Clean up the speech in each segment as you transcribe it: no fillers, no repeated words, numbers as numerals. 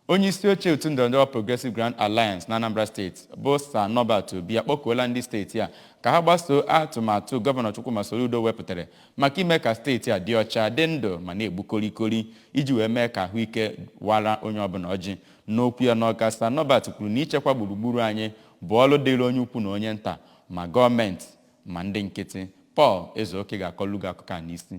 Onyeisi oche otu ndọrọndọrọ Progressive Grand Alliance na Anambra steeti bụ Mmadu bi akpọkuola ndị steeti a ka ha gbasoo atụmatụ gọvanọ Chukwuma Soludo wepụtara maka ime ka steeti a dị ọcha, dị ndụ ma na-egbu korikori iji wee mee ka ahụike wara onye ọbụla ọjị. N'okwu ya n'Ọka, Mmadu kwuru na ichekwa gburugburu anyị bụ ọrụ dịrị onye ukwu na onye nta ma gọọmenti ma ndị nkịtị. Paul Ezeoke ga-akọlụ gị akụkọ a n'isi.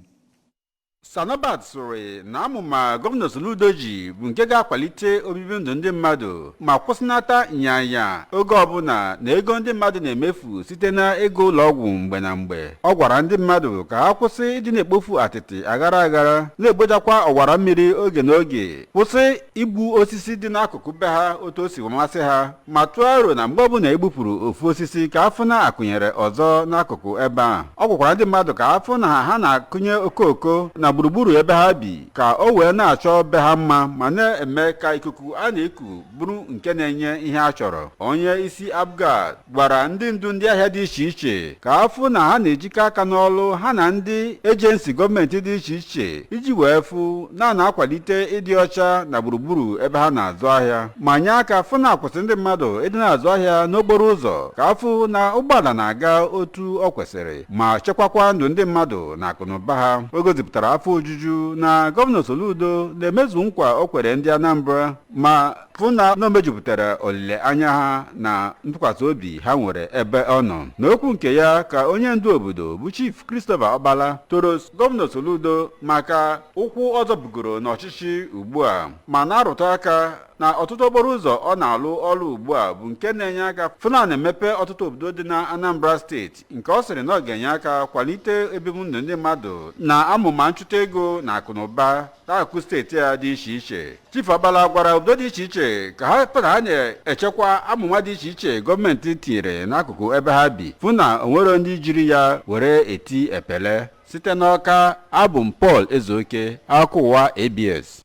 Mmadu sịrị na amụma gọvanọ Soludo ji bụ nke ga-akwalite obibi ndụ ndị mmadụ ma kwụsịnata ịnyanya oge ọbụla na ego ndị mmadụ na-emefu site na ego ụlọọgwụ mgbe na mgbe. Ọ gwara ndị mmadụ ka ha kwụsị ịdị na-ekpofu atịtị aghara aghara, na-egbojakwa ọwara mmiri oge n'oge, kwụsị igbu osisi dị n'akụkụ be ha otu o si masị ha, ma tụọ aro na mgbe ọbụla egbupụrụ ofu osisi ka afọ na-akụnyere ọzọ n'akụkụ ebe a. Ọ gwakwara ndị mmadụ ka afọ na ha na-akụnye okooko na gburugburu ebe ha bi ka o wee na-achọ be ha mma ma na-eme ka ikuku a na-eku bụrụ nke na-enye ihe a chọrọ. Onyeisi APGA gwara ndị ndu ndị ahịa dị iche iche ka afụ na ha na-ejikọ aka n'ọlụ ha na ndị ejensi gọọmenti dị iche iche iji wee fụ na-akwalite ịdị ọcha na gburugburu ebe ha na-azụ ahịa, ma nye aka fụ na-akwụsị ndị mmadụ ịdị na-azụ ahịa n'okporo ụzọ ka afụ na ụgbọala na-aga otu ọ kwesịrị ma chekwakwa ndụ ndị mmadụ na akụnụba ha. O gosipụtara afọ ojuju na gọvanọ Soludo na-emezu nkwa o kwere ndị Anambra ma fụ na o mejupụtara olileanya ha na ntụkwasị obi ha nwere ebe ọ nọ. N'okwu nke ya ka onye ndu obodo bụ Chief Christopher Ọbala toro gọvanọ Soludo maka ụkwụ ọzọ bugoro n'ọchịchị ugbu a, ma na-arụtụ aka na ọtụtụ okporo ụzọ ọ na-alụ ọrụ ugbu a bụ nke na-enye aka fụna na-emepe ọtụtụ obodo dị na Anambra steeti, nke ọ sịrị na ọ ga-enye aka kwalite ebimụndụ ndị mmadụ na amụma nchụta ego na akụnụba n'akụkụ steeti a dị iche iche. Chief Ọbala gwara obodo dị iche iche ka ha na-echekwa amụma dị iche iche gọọmenti tinyere n'akụkụ ebe ha bi, fụ na onwero ndị jiri ya were eti epele. Site n'Ọka, abụ m Paul Ezeoke, akụkọ ụwa ABS.